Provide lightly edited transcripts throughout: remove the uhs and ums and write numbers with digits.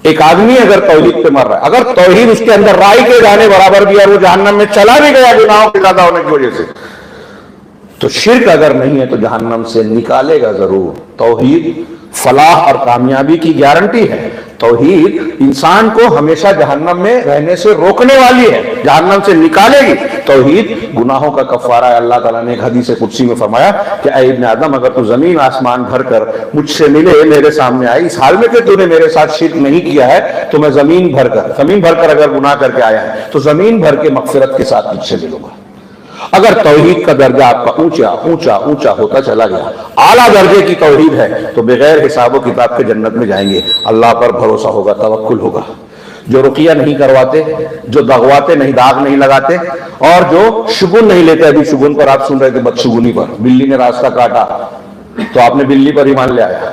ایک آدمی اگر توحید پہ مر رہا ہے، اگر توحید اس کے اندر رائی کے جانے برابر بھی اور وہ جہنم میں چلا بھی گیا گناہوں کے زیادہ ہونے کی وجہ سے، تو شرک اگر نہیں ہے تو جہنم سے نکالے گا ضرور۔ توحید فلاح اور کامیابی کی گارنٹی ہے۔ توحید انسان کو ہمیشہ جہنم میں رہنے سے روکنے والی ہے، جہنم سے نکالے گی۔ توحید گناہوں کا کفارہ ہے۔ اللہ تعالیٰ نے ایک حدیث قدسی میں فرمایا کہ اے ابن آدم، اگر تو زمین آسمان بھر کر مجھ سے ملے، میرے سامنے آئی، اس حال میں کہ تو نے میرے ساتھ شرک نہیں کیا ہے، تو میں زمین بھر کر اگر گناہ کر کے آیا ہے تو زمین بھر کے مغفرت کے ساتھ مجھ سے ملوں گا۔ اگر توحید کا درجہ آپ کا اونچا اونچا اونچا ہوتا چلا گیا، اعلیٰ درجے کی توحید ہے، تو بغیر حساب و کتاب کے جنت میں جائیں گے۔ اللہ پر بھروسہ ہوگا، توکل ہوگا۔ جو رقیہ نہیں کرواتے، جو دغواتے نہیں، داغ نہیں لگاتے، اور جو شگن نہیں لیتے۔ ابھی شگن پر آپ سن رہے تھے، بدشگونی پر، بلی نے راستہ کاٹا تو آپ نے بلی پر ایمان لے آیا۔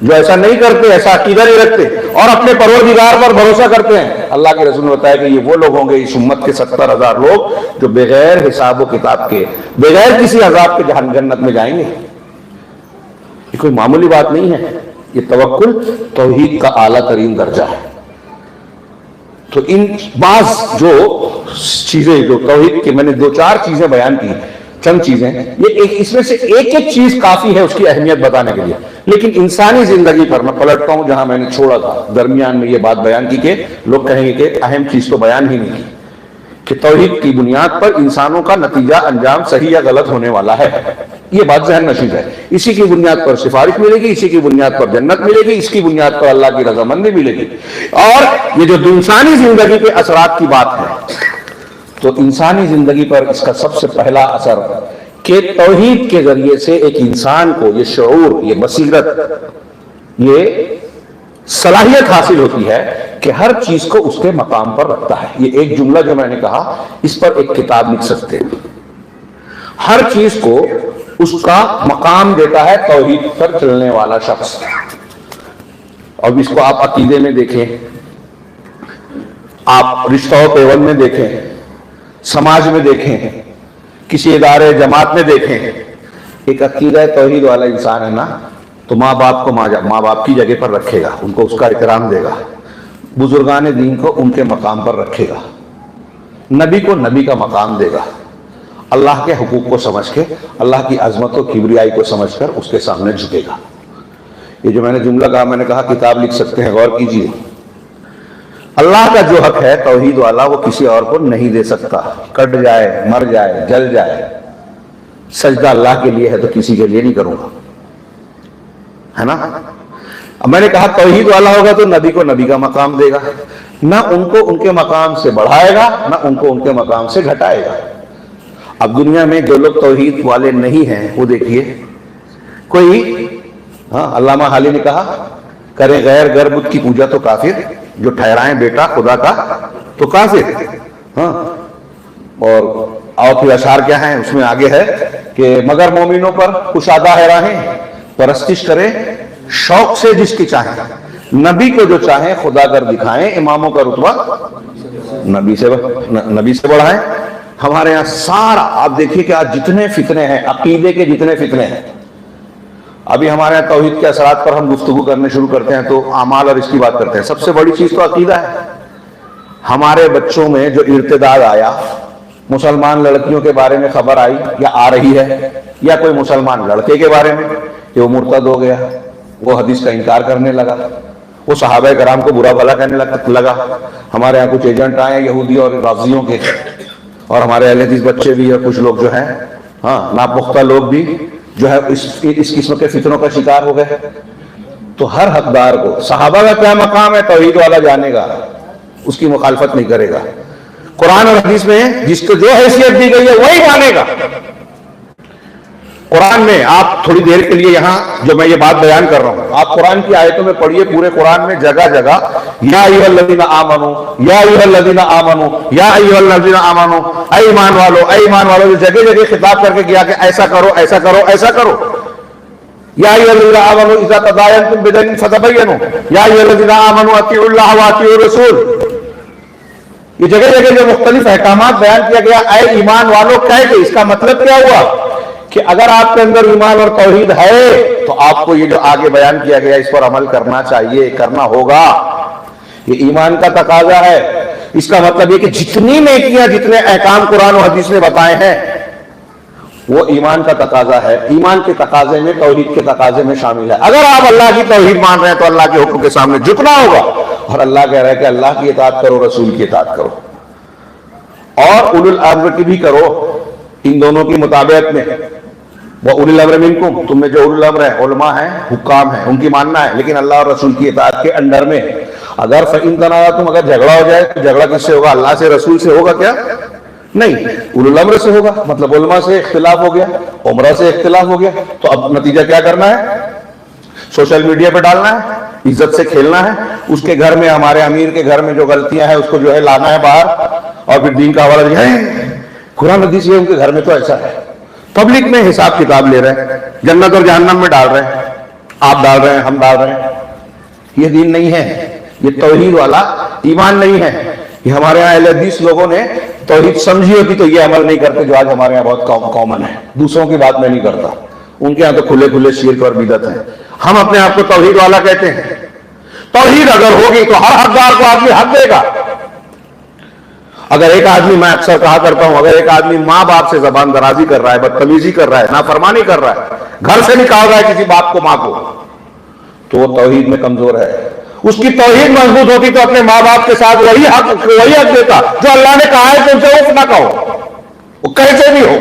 جو ایسا نہیں کرتے، ایسا عقیدہ نہیں رکھتے اور اپنے پروردگار پر بھروسہ کرتے ہیں، اللہ کے رسول نے بتایا کہ یہ وہ لوگ ہوں گے، اس امت کے 70,000 لوگ، جو بغیر حساب و کتاب کے، بغیر کسی عذاب کے جنت میں جائیں گے۔ یہ کوئی معمولی بات نہیں ہے، یہ توکل توحید کا اعلیٰ ترین درجہ ہے۔ تو ان بعض جو چیزیں جو توحید کے، میں نے 2-4 چیزیں بیان کی، چند چیزیں، یہ اس میں سے ایک ایک چیز کافی ہے اس کی اہمیت بتانے کے لیے۔ لیکن انسانی زندگی پر میں پلٹتا ہوں جہاں میں نے چھوڑا تھا، درمیان میں یہ بات بیان کی کہ لوگ کہیں گے کہ اہم چیز تو بیان ہی نہیں کی، کہ توحید کی بنیاد پر انسانوں کا نتیجہ انجام صحیح یا غلط ہونے والا ہے۔ یہ بات ذہن نشین ہے۔ اسی کی بنیاد پر سفارش ملے گی، اسی کی بنیاد پر جنت ملے گی، اس کی بنیاد پر اللہ کی رضامندی ملے گی۔ اور یہ جو انسانی زندگی کے اثرات کی بات ہے، تو انسانی زندگی پر اس کا سب سے پہلا اثر کہ توحید کے ذریعے سے ایک انسان کو یہ شعور، یہ بصیرت، یہ صلاحیت حاصل ہوتی ہے کہ ہر چیز کو اس کے مقام پر رکھتا ہے۔ یہ ایک جملہ جو میں نے کہا، اس پر ایک کتاب لکھ سکتے ہیں۔ ہر چیز کو اس کا مقام دیتا ہے توحید پر چلنے والا شخص۔ اب اس کو آپ عقیدے میں دیکھیں، آپ رشتہ و پیوند میں دیکھیں، سماج میں دیکھیں، کسی ادارے جماعت میں دیکھیں، ایک عقیدہ توحید والا انسان ہے نا، تو ماں باپ کو ماں باپ کی جگہ پر رکھے گا، ان کو اس کا احترام دے گا، بزرگان دین کو ان کے مقام پر رکھے گا، نبی کو نبی کا مقام دے گا، اللہ کے حقوق کو سمجھ کے، اللہ کی عظمت و کبریائی کو سمجھ کر اس کے سامنے جھکے گا۔ یہ جو میں نے جملہ کہا، میں نے کہا کتاب لکھ سکتے ہیں، غور کیجیے۔ اللہ کا جو حق ہے توحید والا، وہ کسی اور کو نہیں دے سکتا۔ کٹ جائے، مر جائے، جل جائے، سجدہ اللہ کے لیے ہے تو کسی کے لیے نہیں کروں گا، ہے نا۔ اب میں نے کہا توحید والا ہوگا تو نبی کو نبی کا مقام دے گا، نہ ان کو ان کے مقام سے بڑھائے گا، نہ ان کو ان کے مقام سے گھٹائے گا۔ اب دنیا میں جو لوگ توحید والے نہیں ہیں، وہ دیکھیے، کوئی علامہ حالی نے کہا کرے غیر گر بت کی پوجا تو کافر، جو ٹھہرائیں بیٹا خدا کا تو کافر۔ اور پھر اشعار کیا ہیں اس میں آگے ہے کہ مگر مومنوں پر کشادہ ہے راہیں، پرستش کرے شوق سے جس کی چاہیں، نبی کو جو چاہیں خدا کر دکھائیں، اماموں کا رتبہ نبی سے بڑھائیں۔ ہمارے یہاں سارا آپ دیکھیے کہ آج جتنے فتنے ہیں، عقیدے کے جتنے فتنے ہیں، ابھی ہمارے یہاں توحید کے اثرات پر ہم گفتگو کرنے شروع کرتے ہیں تو اعمال اور اس کی بات کرتے ہیں۔ سب سے بڑی چیز تو عقیدہ ہے۔ ہمارے بچوں میں جو ارتداد آیا، مسلمان لڑکیوں کے بارے میں خبر آئی یا آ رہی ہے، یا کوئی مسلمان لڑکے کے بارے میں کہ وہ مرتد ہو گیا، وہ حدیث کا انکار کرنے لگا، وہ صحابہ کرام کو برا بھلا کہنے لگا۔ ہمارے یہاں کچھ ایجنٹ آئے یہودی اور رافضیوں کے، اور ہمارے اہل حدیث بچے بھی اور کچھ لوگ جو ہیں ناپختہ لوگ بھی جو ہے اس قسم کے فتنوں کا شکار ہو گئے۔ تو ہر حقدار کو صحابہ کا کیا مقام ہے توحید والا جانے گا، اس کی مخالفت نہیں کرے گا۔ قرآن اور حدیث میں جس کو جو حیثیت دی گئی ہے وہی مانے گا۔ قرآن میں آپ تھوڑی دیر کے لیے یہاں جو میں یہ بات بیان کر رہا ہوں، آپ قرآن کی آیتوں میں پڑھیے، پورے قرآن میں جگہ جگہ یا ایھا الذین آمنو، یا ایھا الذین آمنو، یا ایھا الذین آمنو، اے ایمان والو، اے ایمان والو، جگہ جگہ خطاب کر کے کیا کہ ایسا کرو، ایسا کرو، ایسا کرو۔ یا ایھا الذین آمنو اذا تداینتم بدین فتبینوا، یا ایھا الذین آمنو اطیعوا اللہ واطیعوا الرسول۔ یہ جگہ جگہ جو مختلف احکامات بیان کیا گیا، اے ایمان والو کہہ کے، اس کا مطلب کیا ہوا کہ اگر آپ کے اندر ایمان اور توحید ہے تو آپ کو یہ جو آگے بیان کیا گیا اس پر عمل کرنا چاہیے، کرنا ہوگا۔ یہ ایمان کا تقاضا ہے. اس کا مطلب یہ کہ جتنی نیکیاں جتنے احکام قرآن و حدیث نے بتائے ہیں وہ ایمان کا تقاضا ہے. ایمان کے تقاضے میں توحید کے تقاضے میں شامل ہے. اگر آپ اللہ کی توحید مان رہے ہیں تو اللہ کے حکم کے سامنے جھکنا ہوگا, اور اللہ کہہ رہا ہے کہ اللہ کی اطاعت کرو, رسول کی اطاعت کرو, اور اولو الامر کی بھی کرو, ان دونوں کی مطابقت میں. وَأُولِي الْأَمْرِ مِنْكُمْ, تم میں جو اولو الامر ہیں, علماء ہیں, حکام ہیں, ان کی ماننا ہے, لیکن اللہ اور رسول کی اطاعت کے انڈر میں. اگر فَإِن تَنَازَعْتُمْ, اگر جھگڑا ہو جائے تو جھگڑا کس سے ہوگا؟ اللہ سے, رسول سے ہوگا کیا؟ نہیں, اولو الامر سے ہوگا. مطلب علماء سے اختلاف ہو گیا, عمرہ سے اختلاف ہو گیا, تو اب نتیجہ کیا کرنا ہے؟ سوشل میڈیا پہ ڈالنا ہے, عزت سے کھیلنا ہے, اس کے گھر میں, ہمارے امیر کے گھر میں جو غلطیاں ہیں اس کو جو ہے لانا ہے باہر, اور پھر دین کا حوالہ دیا ہے قرآن حدیث یہ ان کے گھر میں تو ایسا ہے. پبلک میں حساب کتاب لے رہے ہیں, جنت اور جہنم میں ڈال رہے ہیں, آپ ڈال رہے ہیں, ہم ڈال رہے ہیں. یہ دین نہیں ہے, یہ توحید والا ایمان نہیں ہے. یہ ہمارے یہاں اہل حدیث لوگوں نے توحید سمجھی ہوتی تو یہ عمل نہیں کرتے جو آج ہمارے یہاں بہت کامن ہے. دوسروں کی بات میں نہیں کرتا, ان کے یہاں تو کھلے کھلے شرک اور بدعت ہے. ہم اپنے آپ کو توحید والا کہتے ہیں. توحید اگر ہوگی تو ہر حقدار کو آدمی حق دے گا. اگر ایک آدمی, میں اکثر کہا کرتا ہوں, اگر ایک آدمی ماں باپ سے زبان درازی کر رہا ہے, بدتمیزی کر رہا ہے, نافرمانی کر رہا ہے, گھر سے نکال رہا ہے کسی باپ کو, ماں کو, تو وہ توحید میں کمزور ہے. اس کی توحید مضبوط ہوتی تو اپنے ماں باپ کے ساتھ وہی حق دیتا جو اللہ نے کہا ہے کہ ان سے اف نہ کہو, وہ کیسے بھی ہو.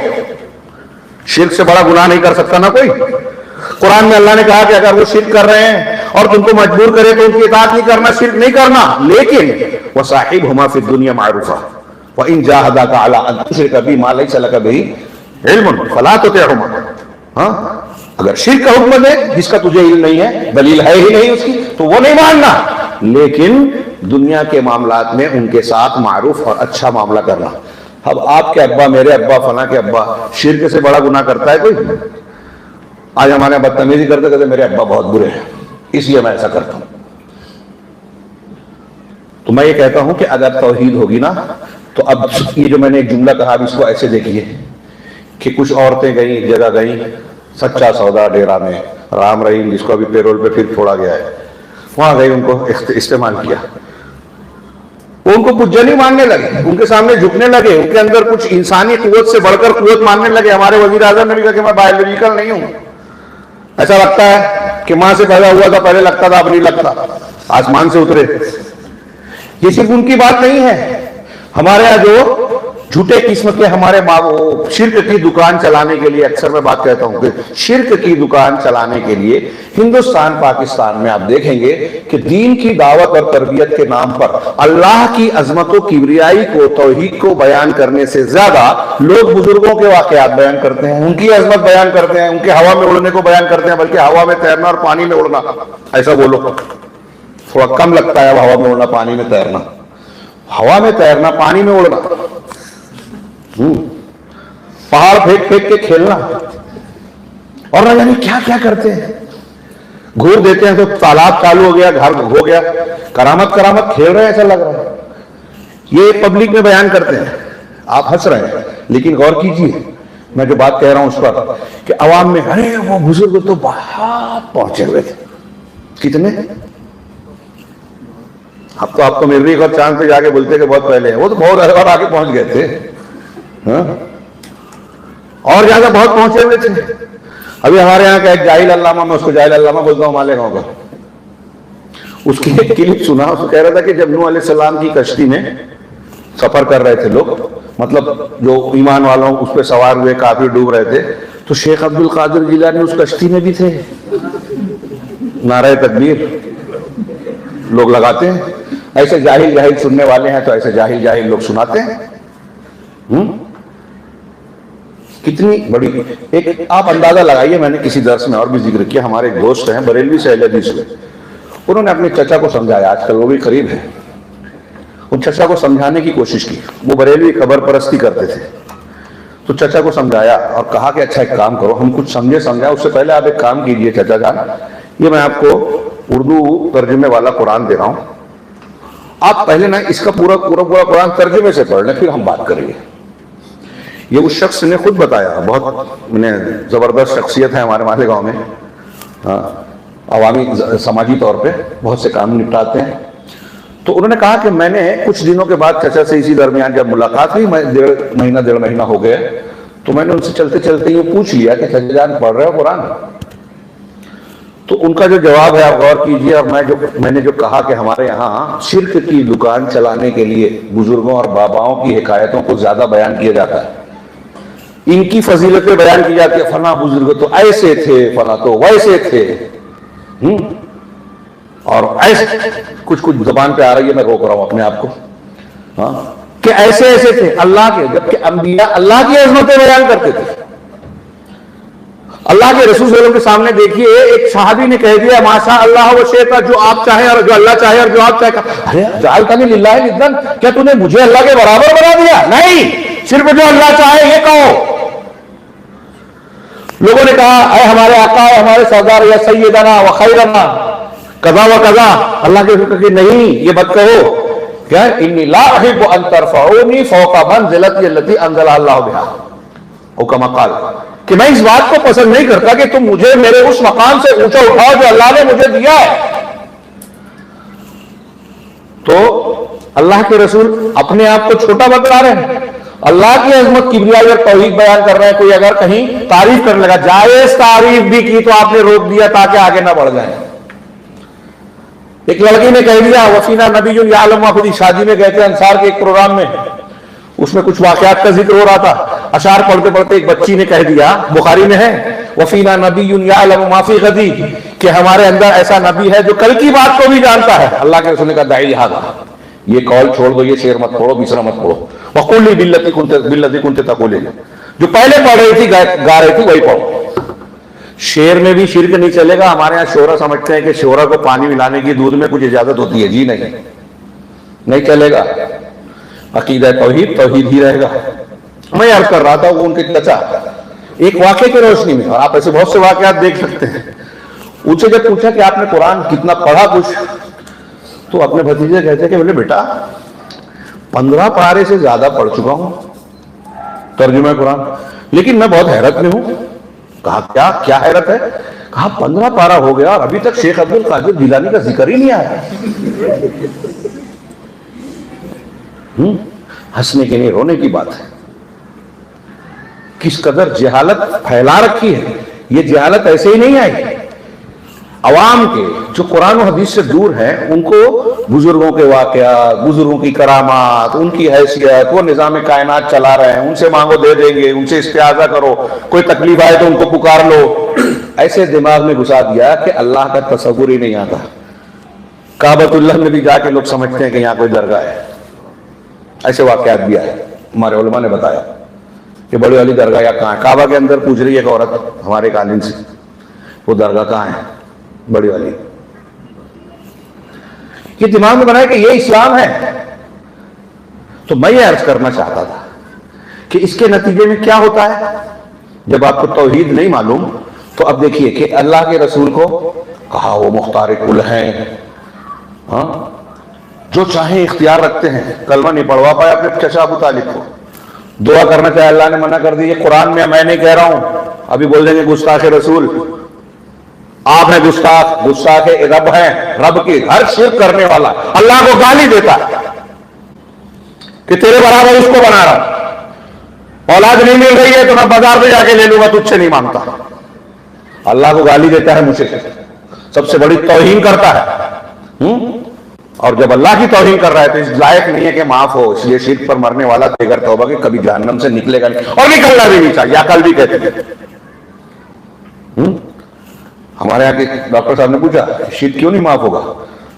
شرک سے بڑا گناہ نہیں کر سکتا نا کوئی. قرآن میں اللہ نے کہا کہ اگر وہ شرک کر رہے ہیں اور تم کو مجبور کرے تو ان کی اطاعت نہیں کرنا, شرک نہیں کرنا, لیکن وَصَاحِبْهُمَا فِي الدُّنْيَا مَعْرُوفًا وَإِنْ جَاهَدَاكَ عَلَىٰ أَن تُشْرِكَ بِي مَا لَيْسَ لَكَ بِهِ عِلْمٌ فَلَا تُطِعْهُمَا. اگر شرک کا حکم دے جس کا تجھے علم نہیں ہے, دلیل ہے ہی نہیں اس کی, تو وہ نہیں ماننا, لیکن دنیا کے معاملات میں ان کے ساتھ معروف اور اچھا معاملہ کرنا. اب آپ کے ابا, میرے ابا, فلاں کے ابا شرک سے بڑا گناہ کرتا ہے کوئی؟ آج ہمارے بدتمیزی کرتے کرتے میرے ابا بہت برے ہیں اس لیے میں ایسا کرتا ہوں. تو میں یہ کہتا ہوں کہ اگر توحید ہوگی نا, تو اب یہ جو میں نے ایک جملہ کہا, اب اس کو ایسے دیکھیے کہ کچھ عورتیں گئیں, ایک جگہ گئیں, سچا سودا ڈیرا میں, رام رحیم جس کو ابھی پیرول پہ پھر چھوڑا گیا ہے, وہاں گئی, ان کو استعمال کیا, وہ ان کو کچھ جنی ماننے لگے, ان کے سامنے جھکنے لگے, ان کے اندر کچھ انسانی قوت سے بڑھ کر قوت ماننے لگے. ہمارے وزیر اعظم نے بھی کہا کہ میں بایولوجیکل نہیں ہوں. ایسا لگتا ہے کہ ماں سے پیدا ہوا تھا, پہلے لگتا تھا, اب نہیں لگتا, آسمان سے اترے. یہ صرف ان کی بات نہیں ہے. ہمارے یہاں جو جھوٹے قسم کے ہمارے شرک کی دکان چلانے کے لیے, اکثر میں بات کہتا ہوں کہ شرک کی دکان چلانے کے لیے ہندوستان پاکستان میں آپ دیکھیں گے کہ دین کی دعوت اور تربیت کے نام پر اللہ کی عظمت و کبریائی کو, توحید کو بیان کرنے سے زیادہ لوگ بزرگوں کے واقعات بیان کرتے ہیں, ان کی عظمت بیان کرتے ہیں, ان کے ہوا میں اڑنے کو بیان کرتے ہیں, بلکہ ہوا میں تیرنا اور پانی میں اڑنا. ایسا بولو, تھوڑا کم لگتا ہے اب ہوا میں اڑنا, پانی میں تیرنا. ہوا میں تیرنا, پانی میں اڑنا, پہاڑ پھینک پھینک کے کھیلنا, اور نہ جانے کیا کیا کرتے ہیں. گھور دیتے ہیں تو تالاب چالو ہو گیا, گھر ہو گیا, کرامت کرامت کھیل رہے ہیں ایسا لگ رہا ہے. یہ پبلک میں بیان کرتے ہیں, آپ ہنس رہے ہیں, لیکن غور کیجیے میں جو بات کہہ رہا ہوں اس پر, کہ عوام میں ارے وہ بزرگ تو بہت پہنچے ہوئے تھے. کتنے؟ اب تو آپ تو مریخ اور چاند پہ جا کے بولتے کہ بہت پہلے, وہ تو بہت اور آگے پہنچ گئے تھے, اور زیادہ بہت پہنچے ہوئے تھے. ابھی ہمارے یہاں کا ایک جاہل علامہ, میں اس کو جاہل علامہ بولتا ہوں ہمارے گاؤں کا, اس کی ایک کلپ سنا, اس کو کہہ رہا تھا کہ جب نوح علیہ السلام کی کشتی میں سفر کر رہے تھے لوگ, مطلب جو ایمان والوں اس پہ سوار ہوئے, کافی ڈوب رہے تھے, تو شیخ عبد القادر جیلانی اس کشتی میں بھی تھے. نعرہ تکبیر لوگ لگاتے ہیں. ایسے جاہل جاہل سننے والے ہیں تو ایسے جاہل جاہل لوگ سناتے ہیں. کتنی بڑی ایک آپ اندازہ لگائیے. میں نے کسی درس میں اور بھی ذکر کیا, ہمارے ایک دوست ہیں بریلوی سے, اہل حدیث سے, انہوں نے اپنے چچا کو سمجھایا, آج کل وہ بھی قریب ہے, ان چچا کو سمجھانے کی کوشش کی. وہ بریلوی خبر پرستی کرتے تھے, تو چچا کو سمجھایا اور کہا کہ اچھا ایک کام کرو, ہم کچھ سمجھا, اس سے پہلے آپ ایک کام کیجئے چچا جان, یہ میں آپ کو اردو ترجمے والا قرآن دے رہا ہوں, آپ پہلے نا اس کا پورا قرآن ترجمے سے پڑھ لیں, پھر ہم بات کریں گے. یہ اس شخص نے خود بتایا, بہت زبردست شخصیت ہے ہمارے مالیگاؤں میں, عوامی سماجی طور پہ بہت سے کام نپٹاتے ہیں. تو انہوں نے کہا کہ میں نے کچھ دنوں کے بعد چچا سے اسی درمیان جب ملاقات ہوئی، میں ڈیڑھ مہینہ ہو گیا، تو میں نے ان سے چلتے چلتے یہ پوچھ لیا کہ چچا جان پڑھ رہے ہو قرآن؟ تو ان کا جو جواب ہے آپ غور کیجئے، اور میں نے جو کہا کہ ہمارے یہاں شرک کی دکان چلانے کے لیے بزرگوں اور باباؤں کی حکایتوں کو زیادہ بیان کیا جاتا ہے، ان کی فضیلتیں بیان کی جاتی ہے، فلاں بزرگ تو ایسے تھے، فلاں تو ویسے تھے، اور ایسے کچھ زبان پہ آ رہی ہے، میں روک رہا ہوں اپنے آپ کو، ہاں کہ ایسے ایسے تھے اللہ کے، جبکہ انبیاء اللہ کی عظمتیں بیان کرتے تھے۔ اللہ کے رسول صلی اللہ علیہ وسلم کے سامنے دیکھیے، ایک صحابی نے کہہ دیا ماشاء اللہ و شئت، جو آپ چاہیں اور جو اللہ چاہے اور جو آپ چاہے، ارے جعلتنی للہ ندا، کیا تو نے مجھے اللہ کے برابر بنا دیا؟ نہیں، صرف جو اللہ چاہے یہ کہو۔ لوگوں نے کہا اے ہمارے آقا، ہمارے سردار، یا سیدنا و خیرنا قضا و قضا، اللہ کے حکم کہ نہیں یہ مت کہو، کیا انی لا احب ان ترفعونی فوق منزلتی التي انزل اللہ بہا، او کما قال، کہ میں اس بات کو پسند نہیں کرتا کہ تم مجھے میرے اس مقام سے اونچا اٹھاؤ جو اللہ نے مجھے دیا ہے۔ تو اللہ کے رسول اپنے آپ کو چھوٹا بتلا رہے ہیں، اللہ کی عظمت کبریائی اور توحید بیان کر رہے ہیں۔ کوئی اگر کہیں تعریف کرنے لگا، جائز تعریف بھی کی تو آپ نے روک دیا تاکہ آگے نہ بڑھ جائیں۔ ایک لڑکی نے کہہ دیا وفینا نبی یعلم ما فی، شادی میں گئے تھے انصار کے ایک پروگرام میں، اس میں کچھ واقعات کا ذکر ہو رہا تھا، اشعار پڑھتے پڑھتے ایک بچی نے کہہ دیا، بخاری میں ہے وفینا نبی یعلم ما فی غد، کہ ہمارے اندر ایسا نبی ہے جو کل کی بات کو بھی جانتا ہے۔ اللہ کے رسول نے کہا دعی ھذا، یہ قول چھوڑ دو، یہ شعر مت پڑھو، دوسرا مت پڑھو، وقل باللتی کنت تقول، جو پہلے پڑھ رہی تھی گا رہی تھی وہی پڑھو۔ شعر میں بھی شرک نہیں چلے گا۔ ہمارے یہاں شورا سمجھتے ہیں کہ شورا کو پانی ملانے کی دودھ میں کچھ اجازت ہوتی ہے، جی نہیں چلے گا۔ عقیدہ توحید ہی رہے گا۔ میں عرض کر رہا تھا وہ ان کے چچا ایک واقعے کی روشنی میں، اور آپ ایسے بہت سے واقعات دیکھ سکتے ہیں، ان سے جب پوچھا کہ آپ نے قرآن کتنا پڑھا کچھ، تو اپنے بھتیجے کہتے کہ بولے بیٹا 15 پارے سے زیادہ پڑھ چکا ہوں ترجمہ قرآن، لیکن میں بہت حیرت میں ہوں۔ کہا کیا حیرت ہے؟ کہا 15 پارہ ہو گیا اور ابھی تک شیخ عبد القادر جیلانی کا ذکر ہی نہیں آیا۔ ہنسنے کے نہیں رونے کی بات ہے، کس قدر جہالت پھیلا رکھی ہے۔ یہ جہالت ایسے ہی نہیں آئی، عوام کے جو قرآن و حدیث سے دور ہیں ان کو بزرگوں کے واقعات، بزرگوں کی کرامات، ان کی حیثیت، وہ نظام کائنات چلا رہے ہیں، ان سے مانگو دے دیں گے، ان سے استعاذہ کرو، کوئی تکلیف آئے تو ان کو پکار لو، ایسے دماغ میں گھسا دیا کہ اللہ کا تصور ہی نہیں آتا۔ کعبۃ اللہ میں بھی جا کے لوگ سمجھتے ہیں کہ یہاں کوئی درگاہ ہے، ایسے واقعات بھی آئے، ہمارے علماء نے بتایا کہ بڑی والی درگاہ یا کہاں ہے۔ کعبہ کے اندر پوچھ رہی ہے ایک عورت ہمارے قالین سے، وہ درگاہ کہاں ہے بڑی والی؟ یہ دماغ میں بنا ہے کہ یہ اسلام ہے۔ تو میں یہ عرض کرنا چاہتا تھا کہ اس کے نتیجے میں کیا ہوتا ہے جب آپ کو توحید نہیں معلوم، تو اب دیکھیے کہ اللہ کے رسول کو کہا وہ مختار کل ہیں، ہاں جو چاہیں اختیار رکھتے ہیں، کلمہ نہیں پڑھوا پائے اپنے چچا ابو طالب کو، دعا کرنا چاہے اللہ نے منع کر دی۔ یہ قرآن میں نہیں کہہ رہا ہوں، ابھی بول دیں گے گستاخ رسول، آپ ہیں گستاخ رب ہیں، رب کی ہر شرک کرنے والا اللہ کو گالی دیتا ہے کہ تیرے برابر اس کو بنا رہا ہوں، اولاد نہیں مل رہی ہے تو میں بازار میں جا کے لے لوں گا، تجھ سے نہیں مانگتا۔ اللہ کو گالی دیتا ہے، مجھے سب سے بڑی توہین کرتا ہے، اور جب اللہ کی توہین کر رہا ہے تو اس لائق نہیں ہے کہ معاف ہو، اس لیے شرک پر مرنے والا بغیر توبہ کے کبھی جہنم سے نکلے گا نہیں، اور نکلنا بھی نہیں چاہیے، یا کل بھی کہتے ہیں۔ ہمارے یہاں کے ڈاکٹر صاحب نے پوچھا شرک کیوں نہیں معاف ہوگا؟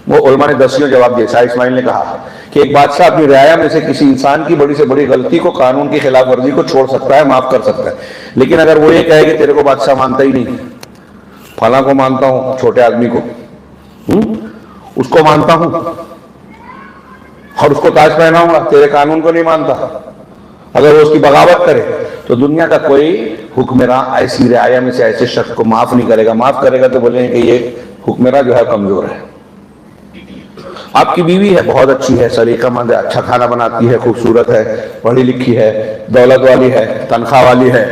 وہ علماء نے 10 جواب دیا۔ شاہ اسماعیل نے کہا کہ ایک بادشاہ اپنی رعایا میں سے کسی انسان کی بڑی سے بڑی غلطی کو، قانون کی خلاف ورزی کو چھوڑ سکتا ہے، معاف کر سکتا ہے، لیکن اگر وہ یہ کہے کہ تیرے کو بادشاہ مانتا ہی نہیں، فلاں کو مانتا ہوں، چھوٹے آدمی کو اس کو مانتا ہوں اور اس کو تاج پہناؤں گا، تیرے قانون کو نہیں مانتا، اگر وہ اس کی بغاوت کرے تو دنیا کا کوئی حکمراں ایسی رعایا میں سے ایسے شخص کو معاف نہیں کرے گا۔ معاف کرے گا تو بولیں گے کہ یہ حکمراں جو ہے کمزور ہے۔ آپ کی بیوی ہے، بہت اچھی ہے، سلیقہ مند ہے، اچھا کھانا بناتی ہے، خوبصورت ہے، پڑھی لکھی ہے، دولت والی ہے، تنخواہ والی ہے،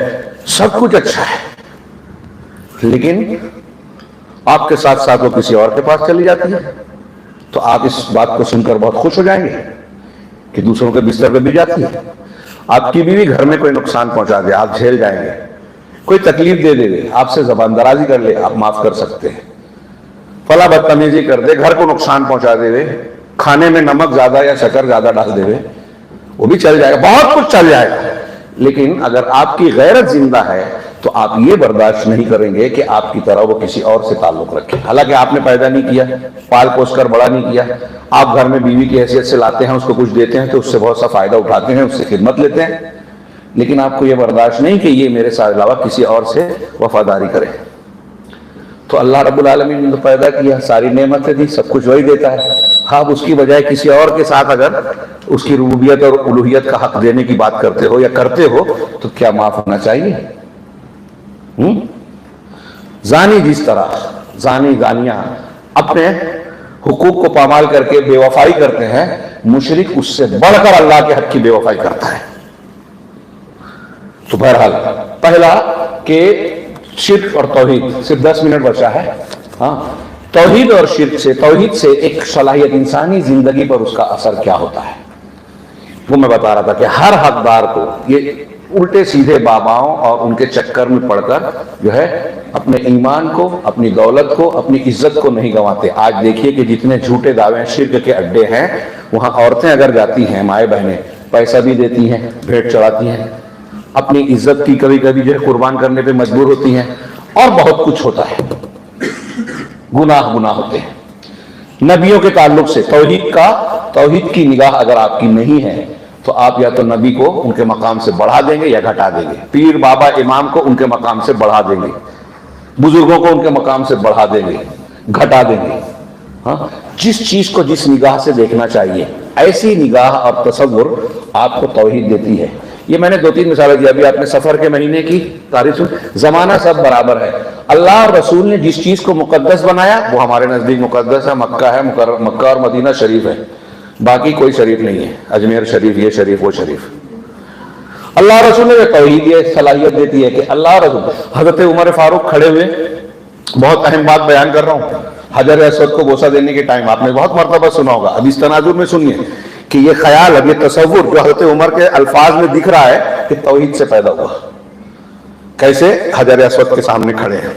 سب کچھ اچھا ہے، لیکن آپ کے ساتھ ساتھ وہ کسی اور کے پاس چلی جاتی ہے، تو آپ اس بات کو سن کر بہت خوش ہو جائیں گے کہ دوسروں کے بستر پہ بھی جاتی ہے. آپ کی بیوی گھر میں کوئی نقصان پہنچا دے, آپ جھیل جائیں گے. کوئی تکلیف دے دے, آپ سے زبان درازی کر لے, آپ معاف کر سکتے ہیں. فلا بدتمیزی کر دے, گھر کو نقصان پہنچا دے, کھانے میں نمک زیادہ یا شکر زیادہ ڈال دے, وہ بھی چل جائے گا, بہت کچھ چل جائے گا. لیکن اگر آپ کی غیرت زندہ ہے تو آپ یہ برداشت نہیں کریں گے کہ آپ کی طرح وہ کسی اور سے تعلق رکھے. حالانکہ آپ نے پیدا نہیں کیا, پال پوس کر بڑا نہیں کیا, آپ گھر میں بیوی کی حیثیت سے لاتے ہیں, اس کو کچھ دیتے ہیں تو اس سے بہت سا فائدہ اٹھاتے ہیں, اس سے خدمت لیتے ہیں, لیکن آپ کو یہ برداشت نہیں کہ یہ میرے ساتھ علاوہ کسی اور سے وفاداری کرے. تو اللہ رب العالمین نے تو پیدا کیا, ساری نعمتیں دی, سب کچھ وہی دیتا ہے. آپ اس کی بجائے کسی اور کے ساتھ اگر اس کی ربوبیت اور الوہیت کا حق دینے کی بات کرتے ہو یا کرتے ہو تو کیا معاف ہونا چاہیے؟ زانی جس طرح زانیہ اپنے حقوق کو پامال کر کے بے وفائی کرتے ہیں, مشرک اس سے بڑھ کر اللہ کے حق کی بے وفائی کرتا ہے. تو بہرحال پہلا کہ شرک اور توحید, صرف 10 منٹ بچا ہے. ہاں, توحید اور شرک سے, توحید سے ایک صلاحیت انسانی زندگی پر اس کا اثر کیا ہوتا ہے وہ میں بتا رہا تھا کہ ہر حقدار کو یہ الٹے سیدھے باباؤں اور ان کے چکر میں پڑ کر جو ہے اپنے ایمان کو, اپنی دولت کو, اپنی عزت کو نہیں گنواتے. آج دیکھیے کہ جتنے جھوٹے دعوے شرک کے اڈے ہیں, وہاں عورتیں اگر جاتی ہیں, مائیں بہنیں پیسہ بھی دیتی ہیں, بھیٹ چڑھاتی ہیں, اپنی عزت کی کبھی کبھی جو ہے قربان کرنے پہ مجبور ہوتی ہیں, اور بہت کچھ ہوتا ہے, گناہ ہوتے ہیں. نبیوں کے تعلق سے توحید کی نگاہ اگر آپ کی نہیں ہے تو آپ یا تو نبی کو ان کے مقام سے بڑھا دیں گے یا گھٹا دیں گے, پیر بابا امام کو ان کے مقام سے بڑھا دیں گے, بزرگوں کو ان کے مقام سے بڑھا دیں گے, گھٹا دیں گے. ہاں, جس چیز کو جس نگاہ سے دیکھنا چاہیے, ایسی نگاہ اور تصور آپ کو توحید دیتی ہے. یہ میں نے 2-3 مثالیں دی. ابھی آپ نے سفر کے مہینے کی تاریخ, زمانہ سب برابر ہے. اللہ اور رسول نے جس چیز کو مقدس بنایا وہ ہمارے نزدیک مقدس ہے, مکہ ہے, مکہ اور مدینہ شریف ہے, باقی کوئی شریف نہیں ہے, اجمیر شریف, یہ شریف, وہ شریف. اللہ رسول نے توحید یہ صلاحیت دیتی ہے کہ اللہ رسول, حضرت عمر فاروق کھڑے ہوئے, بہت اہم بات بیان کر رہا ہوں, حجر اسود کو بوسہ دینے کے ٹائم آپ نے بہت مرتبہ سنا ہوگا, اب اس تناظر میں سنیے کہ یہ خیال, اب یہ تصور جو حضرت عمر کے الفاظ میں دکھ رہا ہے کہ توحید سے پیدا ہوا. کیسے؟ حجر اسود کے سامنے کھڑے ہیں,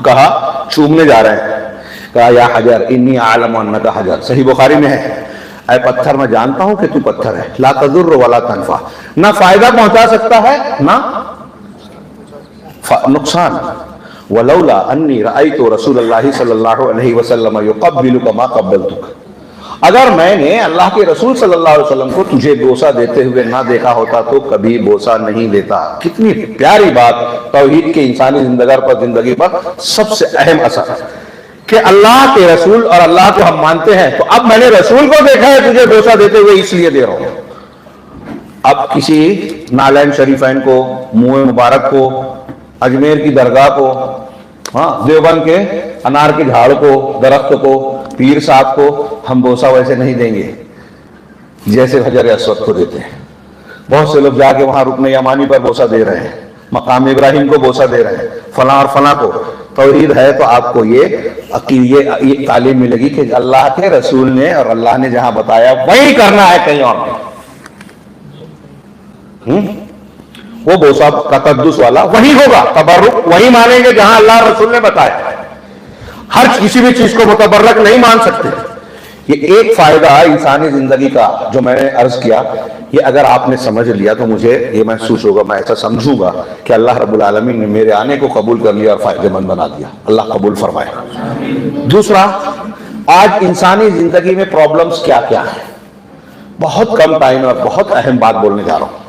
کہا چومنے جا رہے ہیں, کہا یا حجر انی اعلم انک حجر, صحیح بخاری میں ہے, اے پتھر میں جانتا ہوں کہ تو پتھر ہے, لا تضر ولا تنفع, نہ فائدہ پہنچا سکتا ہے نہ نقصان. ولولا انی رأیت رسول اللہ صلی اللہ علیہ وسلم یقبلک ما قبلتک, اگر میں نے اللہ کے رسول صلی اللہ علیہ وسلم کو تجھے بوسہ دیتے ہوئے نہ دیکھا ہوتا تو کبھی بوسہ نہیں دیتا. کتنی پیاری بات, توحید کے انسانی زندگی پر سب سے اہم اثر کہ اللہ کے رسول, اور اللہ کو ہم مانتے ہیں, تو اب میں نے رسول کو دیکھا ہے تجھے بوسہ دیتے ہوئے اس لیے دے رہا ہوں. اب کسی نالین شریفین کو, منہ مبارک کو, اجمیر کی درگاہ کو, ہاں دیوبند کے انار کے جھاڑ کو, درخت کو, پیر صاحب کو ہم بوسہ ویسے نہیں دیں گے جیسے حجر اسود کو دیتے ہیں. بہت سے لوگ جا کے وہاں رکن یمانی پر بوسہ دے رہے ہیں, مقام ابراہیم کو بوسہ دے رہے ہیں, فلاں اور فلاں کو. توحید ہے تو آپ کو یہ تعلیم ملے گی کہ اللہ کے رسول نے اور اللہ نے جہاں بتایا وہی کرنا ہے, کہیں اور وہ بوسہ تقدس والا وہی ہوگا, تبرک وہی مانیں گے جہاں اللہ رسول نے بتایا. ہر کسی بھی چیز کو متبرک نہیں مان سکتے. یہ ایک فائدہ انسانی زندگی کا جو میں نے عرض کیا, یہ اگر آپ نے سمجھ لیا تو مجھے یہ محسوس ہوگا, میں ایسا سمجھوں گا کہ اللہ رب العالمین نے میرے آنے کو قبول کر لیا اور فائدہ مند بنا دیا. اللہ قبول فرمائے. دوسرا, آج انسانی زندگی میں پرابلمز کیا کیا ہیں, بہت کم ٹائم اور بہت اہم بات بولنے جا رہا ہوں.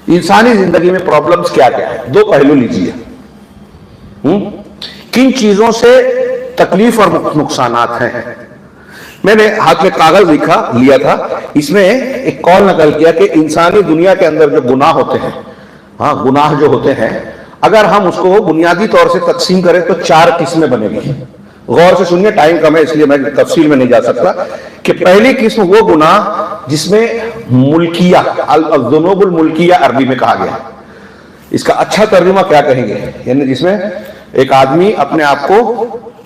انسانی زندگی میں پرابلمز کیا کیا ہیں, 2 پہلو لیجیے. کن چیزوں سے تکلیف اور نقصانات ہیں. میں نے ہاتھ میں کاغذ لیا تھا, اس میں ایک قول نقل کیا کہ انسانی دنیا کے اندر جو گناہ ہوتے ہیں, ہاں گناہ جو ہوتے ہیں, اگر ہم اس کو بنیادی طور سے تقسیم کریں تو 4 قسمیں بنے گی. غور سے سنیے, ٹائم کم ہے اس لیے میں تفصیل میں نہیں جا سکتا. کہ پہلی قسم وہ گناہ جس میں ملکیہ, الذنوب الملکیہ عربی میں کہا گیا. اس کا اچھا ترجمہ کیا کہیں گے, یعنی جس میں ایک آدمی اپنے آپ کو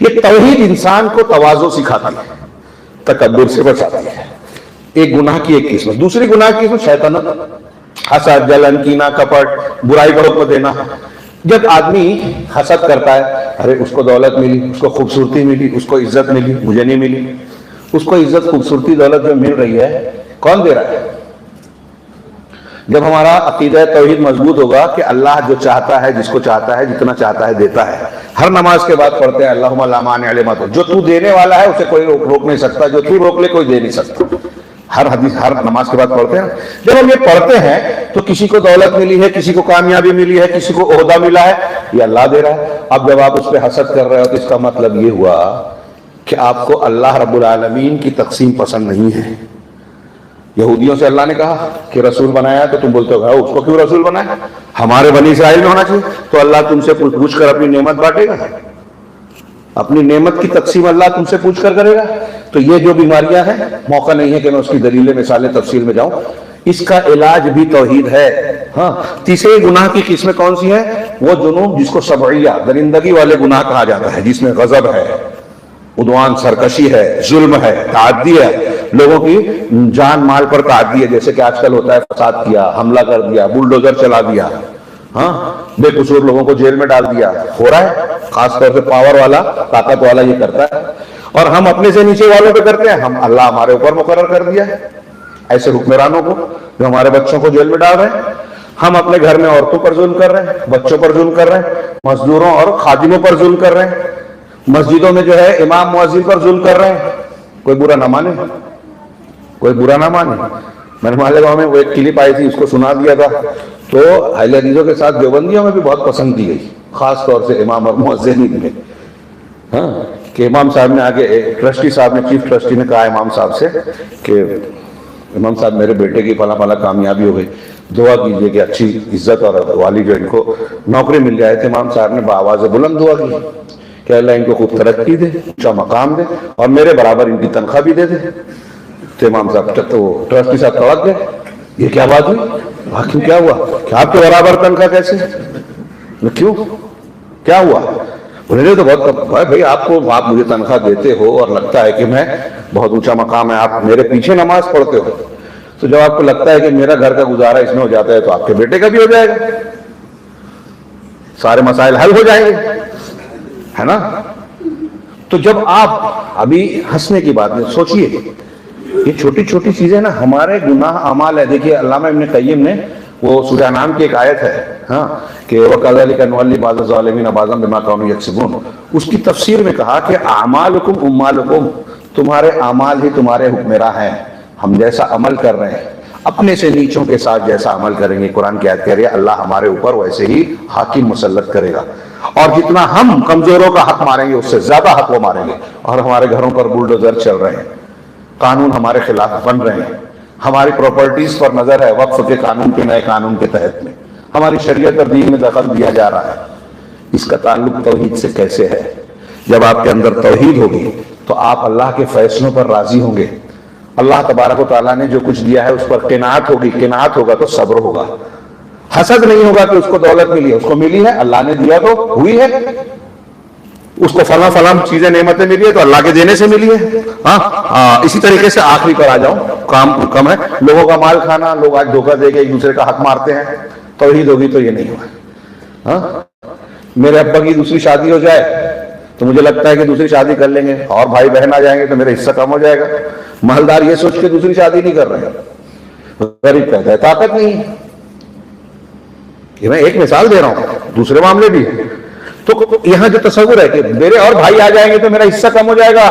یہ توحید انسان کو تواضع سکھاتی ہے، تکبر سے بچاتی ہے. ایک گناہ کی ایک قسم. دوسری گناہ کی قسم شیطنت، حسد، جلن، کینہ، کپٹ، برائی کا حکم دینا. جب آدمی حسد کرتا ہے، ارے اس کو دولت ملی، اس کو خوبصورتی ملی، اس کو عزت ملی، مجھے نہیں ملی. اس کو عزت، خوبصورتی، دولت جو مل رہی ہے کون دے رہا ہے؟ جب ہمارا عقیدہ توحید مضبوط ہوگا کہ اللہ جو چاہتا ہے، جس کو چاہتا ہے، جتنا چاہتا ہے دیتا ہے. ہر نماز کے بعد پڑھتے ہیں اللہم لا مانع لما تعطی، جو تو دینے والا ہے اسے کوئی روک نہیں سکتا، جو تو روک لے کوئی دے نہیں سکتا. ہر حدیث، ہر نماز کے بعد پڑھتے ہیں. جب ہم یہ پڑھتے ہیں تو کسی کو دولت ملی ہے، کسی کو کامیابی ملی ہے، کسی کو عہدہ ملا ہے، یہ اللہ دے رہا ہے. اب جب آپ اس پہ حسد کر رہے ہو تو اس کا مطلب یہ ہوا کہ آپ کو اللہ رب العالمین کی تقسیم پسند نہیں ہے. یہودیوں سے اللہ نے کہا کہ رسول بنایا تو تم بولتے ہو اس کو کیوں رسول بنایا؟ ہمارے بنی اسرائیل میں ہونا چاہیے. تو اللہ تم سے پوچھ کر اپنی نعمت بانٹے گا؟ اپنی نعمت کی تقسیم اللہ تم سے پوچھ کر کرے گا؟ تو یہ جو بیماریاں ہیں، موقع نہیں ہے کہ میں اس کی دلیلیں، مثالیں، تفصیل میں جاؤں. اس کا علاج بھی توحید ہے. ہاں. تیسرے گناہ کی قسمیں کون سی ہیں؟ وہ جنوب، جس کو سبعیہ، درندگی والے گناہ کہا جاتا ہے، جس میں غضب ہے، عدوان، سرکشی ہے، ظلم ہے، تعدی ہے، لوگوں کی جان مال پر تعدی ہے. جیسے کہ آج کل ہوتا ہے، فساد کیا، حملہ کر دیا، بلڈوزر چلا دیا، ہاں، بے قصور لوگوں کو جیل میں ڈال دیا. ہو رہا ہے. خاص طور سے پاور والا، طاقت والا یہ کرتا ہے. اور ہم اپنے سے نیچے والوں پہ کرتے ہیں. ہم اللہ ہمارے اوپر مقرر کر دیا ہے ایسے حکمرانوں کو جو ہمارے بچوں کو جیل میں ڈال رہے ہیں. ہم اپنے گھر میں عورتوں پر ظلم کر رہے ہیں، بچوں پر ظلم کر رہے ہیں، مزدوروں اور خادموں پر ظلم کر رہے ہیں. مسجدوں میں جو ہے امام مؤذن پر ظلم کر رہے ہیں. کوئی برا نہ مانے، کوئی برا نہ مانے. میں نے مالیگاؤں میں وہ ایک کلپ آئی تھی، اس کو سنا دیا تھا. تو اہل حدیثوں کے ساتھ دیوبندیوں میں بھی بہت پسند کی گئی، خاص طور سے امام اور مؤذنین میں. ہاں، کہ امام صاحب نے آگے، ٹرسٹی صاحب نے، چیف ٹرسٹی نے کہا امام صاحب سے کہ امام صاحب میرے بیٹے کی فلاں فلاں کامیابی ہو گئی، دعا کیجئے کہ اچھی عزت اور والی جو ان کو نوکری مل جائے. تو امام صاحب نے بآواز بلند دعا کی کہ اللہ ان کو خوب ترقی دے، اونچا مقام دے، اور میرے برابر ان کی تنخواہ بھی دے دے. تو امام صاحب تو ٹرسٹی صاحب تڑپ گئے. یہ کیا بات ہوئی؟ کیوں، کیا ہوا کہ آپ کے برابر تنخواہ کیسے؟ کیوں، کیا ہوا؟ انہوں نے تو بہت بھائی آپ مجھے تنخواہ دیتے ہو اور لگتا ہے کہ میں بہت اونچا مقام ہے، آپ میرے پیچھے نماز پڑھتے ہو، تو جب آپ کو لگتا ہے کہ میرا گھر کا گزارا اس میں ہو جاتا ہے تو آپ کے بیٹے کا بھی ہو جائے گا، سارے مسائل حل ہو جائیں گے، ہے نا؟ تو جب آپ ابھی ہنسنے کی بات نہیں، سوچئے یہ چھوٹی چھوٹی چیزیں نا ہمارے گناہ اعمال ہے. دیکھیے علامہ ابن قیم نے، وہ سورہ انعام کی ایک آیت ہے، ہاں، کہ وَكَذَلِكَ نُوَلِّي بَعْضَ الظَّالِمِينَ بَعْضًا بِمَا كَانُوا يَكْسِبُونَ، اس کی تفسیر میں کہا کہ اعمالکم امالکم، تمہارے اعمال ہی تمہارے حکمراں ہیں. ہم جیسا عمل کر رہے ہیں، اپنے سے نیچوں کے ساتھ جیسا عمل کریں گے، قرآن کی آیت کہہ رہی ہے اللہ ہمارے اوپر ویسے ہی حاکم مسلط کرے گا. اور جتنا ہم کمزوروں کا حق ماریں گے اس سے زیادہ حق وہ ماریں گے. اور ہمارے گھروں پر بلڈوزر چل رہے ہیں، قانون ہمارے خلاف بن رہے ہیں، ہماری پراپرٹیز پر نظر ہے وقف کے قانون کے، نئے قانون کے تحت میں ہماری شریعت اور دین میں دخل دیا جا رہا ہے. اس کا تعلق توحید سے کیسے ہے؟ جب آپ کے اندر توحید ہوگی تو آپ اللہ کے فیصلوں پر راضی ہوں گے. اللہ تبارک و تعالیٰ نے جو کچھ دیا ہے اس پر قناعت ہوگی، قناعت ہوگا تو صبر ہوگا. حسد نہیں ہوگا کہ اس کو دولت ملی ہے، اس کو ملی ہے، اللہ نے دیا تو ہوئی ہے. اس کو فلاں فلاں چیزیں نعمتیں ملی ہے تو اللہ کے دینے سے ملی ہے. ہاں، اسی طریقے سے آخری پر آ جاؤں، کام کم ہے، لوگوں کا مال کھانا، لوگ آج دھوکہ دے کے ایک دوسرے کا حق مارتے ہیں. توحید ہوگی تو یہ نہیں ہوگا. ہاں، میرے ابا کی دوسری شادی ہو جائے تو مجھے لگتا ہے کہ دوسری شادی کر لیں گے، اور بھائی بہن آ جائیں گے تو میرا حصہ کم ہو جائے گا. محلدار یہ سوچ کے دوسری شادی نہیں کر رہے ہیں، غریب کہتا ہے طاقت نہیں ہے. یہ میں ایک مثال دے رہا ہوں، دوسرے معاملے بھی. تو یہاں جو تصور ہے کہ میرے اور بھائی آ جائیں گے تو میرا حصہ کم ہو جائے گا،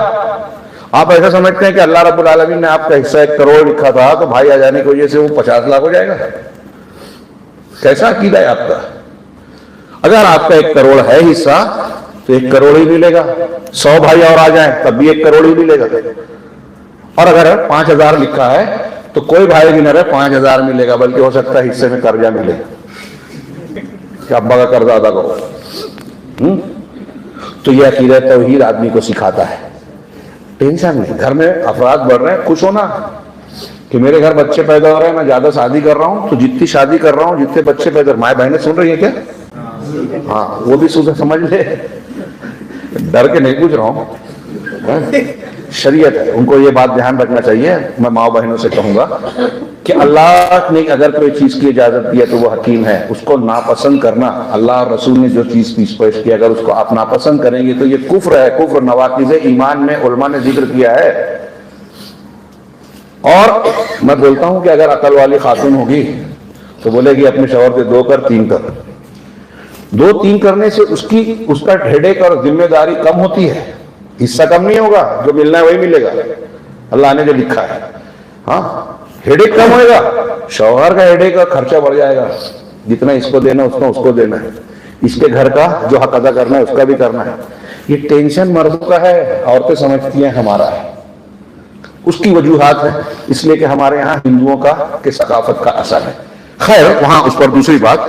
آپ ایسا سمجھتے ہیں کہ اللہ رب العالمین نے آپ کا حصہ 1 کروڑ لکھا تھا تو بھائی آ جانے کی وجہ سے وہ 50 لاکھ ہو جائے گا. کیسا عقیدہ ہے آپ کا؟ اگر آپ کا 1 کروڑ ہے حصہ تو 1 کروڑ ہی ملے گا. 100 بھائی اور آ جائیں تب بھی 1 کروڑ ہی ملے گا. اور اگر 5000 لکھا ہے تو کوئی بھائی بھی نہ رہے 5000 ملے گا، بلکہ ہو سکتا ہے حصے میں قرضہ ملے کہ ابا کا قرضہ ادا کرو. تو یہ عقیدہ توحید آدمی کو سکھاتا ہے. ٹینشن نہیں، گھر میں افراد بڑھ رہے ہیں، خوش ہونا کہ میرے گھر بچے پیدا ہو رہے ہیں، میں زیادہ شادی کر رہا ہوں تو جتنی شادی کر رہا ہوں، جتنے بچے پیدا، مائیں بہنیں سن رہی ہیں کیا؟ ہاں، وہ بھی سمجھ لے ڈر کے نہیں پوچھ رہا ہوں، شریعت ہے، ان کو یہ بات دھیان رکھنا چاہیے. میں ماں بہنوں سے کہوں گا کہ اللہ نے اگر کوئی چیز کی اجازت دی ہے تو وہ حکیم ہے. اس کو ناپسند کرنا، اللہ اور رسول نے جو چیز پیش کی اگر اس کو آپ ناپسند کریں گے تو یہ کفر ہے. کفر نواقض ایمان میں علماء نے ذکر کیا ہے. اور میں بولتا ہوں کہ اگر عقل والی خاتون ہوگی تو بولے گی اپنے شوہر سے 2 کر 3 کر. 2-3 کرنے سے اس کا ہیڈیک اور ذمہ داری کم ہوتی ہے، حصہ کم نہیں ہوگا، جو ملنا ہے وہی ملے گا، اللہ نے جو لکھا ہے. ہاں ہیڈیک کم ہوئے گا، شوہر کا ہیڈیک اور خرچہ بڑھ جائے گا. جتنا اس کو دینا اتنا اس کو دینا ہے، اس کے گھر کا جو حق ادا کرنا ہے اس کا بھی کرنا ہے. یہ ٹینشن مردوں کا ہے، عورتیں سمجھتی ہیں ہمارا ہے. اس کی وجوہات ہے، اس لیے کہ ہمارے یہاں ہندوؤں کا کہ ثقافت کا اثر ہے. خیر وہاں اس پر دوسری بات،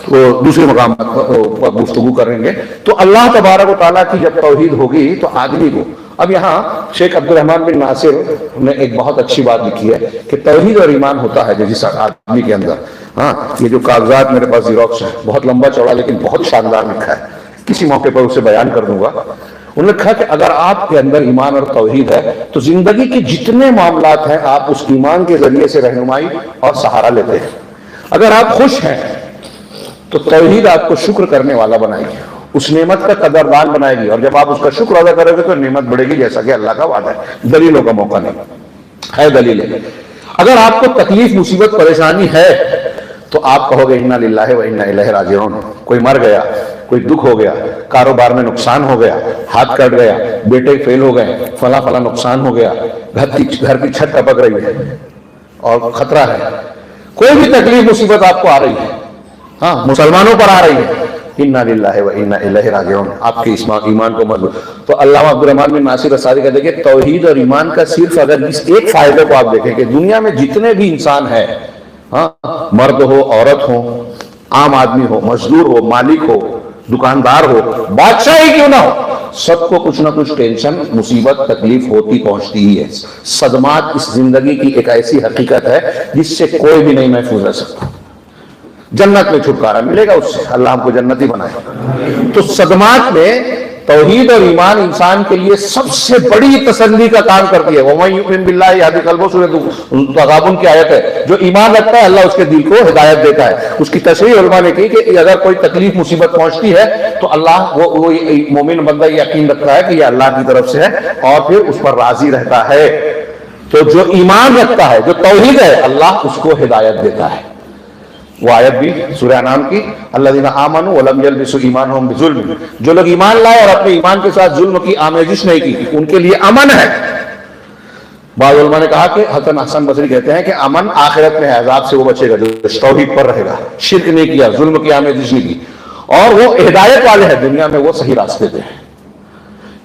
وہ دوسرے مقام پر گفتگو کریں گے. تو اللہ تبارک و تعالیٰ کی جب توحید ہوگی تو آدمی کو، اب یہاں شیخ عبد الرحمن بن ناصر نے ایک بہت اچھی بات لکھی ہے کہ توحید اور ایمان ہوتا ہے جس آدمی کے اندر. ہاں یہ جو کاغذات میرے پاس زیروکس ہے، بہت لمبا چوڑا لیکن بہت شاندار لکھا ہے، کسی موقع پر اسے بیان کر دوں گا. انہوں نے کہا کہ اگر آپ کے اندر ایمان اور توحید ہے تو زندگی کے جتنے معاملات ہیں آپ اس ایمان کے ذریعے سے رہنمائی اور سہارا لیتے ہیں. اگر آپ خوش ہیں تو توحید آپ کو شکر کرنے والا بنائے گی، اس نعمت کا قدردان بنائے گی، اور جب آپ اس کا شکر ادا کرو گے تو نعمت بڑھے گی، جیسا کہ اللہ کا وعدہ ہے. دلیلوں کا موقع نہیں ہے، دلیل ہے. اگر آپ کو تکلیف مصیبت پریشانی ہے تو آپ کہو گے انا للہ و انا الیہ راجعون. کوئی مر گیا، کوئی دکھ ہو گیا، کاروبار میں نقصان ہو گیا، ہاتھ کٹ گیا، بیٹے فیل ہو گئے، فلاں فلاں نقصان ہو گیا، گھر کی چھت ٹپک رہی ہے اور خطرہ ہے، کوئی بھی تکلیف مصیبت آپ کو آ رہی ہے، ہاں مسلمانوں پر آ رہی ہے، انا للہ و انا الیہ راجعون. آپ کے ایمان کو مضبوط. تو علامہ عبد الرحمن بن ناصر السعدی کہتے ہیں کہ توحید اور ایمان کا صرف اگر اس ایک فائدے کو آپ دیکھیں کہ دنیا میں جتنے بھی انسان ہیں، ہاں مرد ہو، عورت ہو، عام آدمی ہو، مزدور ہو، مالک ہو، دکاندار ہو، بادشاہ ہی کیوں نہ ہو، سب کو کچھ نہ کچھ ٹینشن مصیبت تکلیف ہوتی پہنچتی ہی ہے. صدمات اس زندگی کی ایک ایسی حقیقت ہے جس سے کوئی بھی نہیں محفوظ رہ سکتا. جنت میں چھٹکارا ملے گا اس سے، اللہ ہم کو جنتی بنائے. تو صدمات میں توحید اور ایمان انسان کے لیے سب سے بڑی تسلی کا کام کرتی ہے. وَمَن يُؤْمِن بِاللَّهِ يَهْدِ قَلْبَهُ، سورۃ تغابن کی آیت ہے. جو ایمان رکھتا ہے اللہ اس کے دل کو ہدایت دیتا ہے. اس کی تشریح علماء نے کی کہ اگر کوئی تکلیف مصیبت پہنچتی ہے تو اللہ وہ مومن بندہ یقین رکھتا ہے کہ یہ اللہ کی طرف سے ہے اور پھر اس پر راضی رہتا ہے. تو جو ایمان رکھتا ہے، جو توحید ہے، اللہ اس کو ہدایت دیتا ہے. وہ آیت بھی سورہ انعام کی، الذین آمنوا ولم یلبسوا ایمانہم بظلم، جو لوگ ایمان لائے اور اپنے ایمان کے ساتھ ظلم کی آمیزش نہیں کی ان کے لیے امن ہے. بعض علماء نے کہا کہ حسن بصری کہتے ہیں کہ امن آخرت میں ہے، عذاب سے وہ بچے گا جو توحید پر رہے گا، شرک نہیں کیا، ظلم کی آمیزش نہیں کی، اور وہ ہدایت والے ہیں، دنیا میں وہ صحیح راستے پہ ہیں.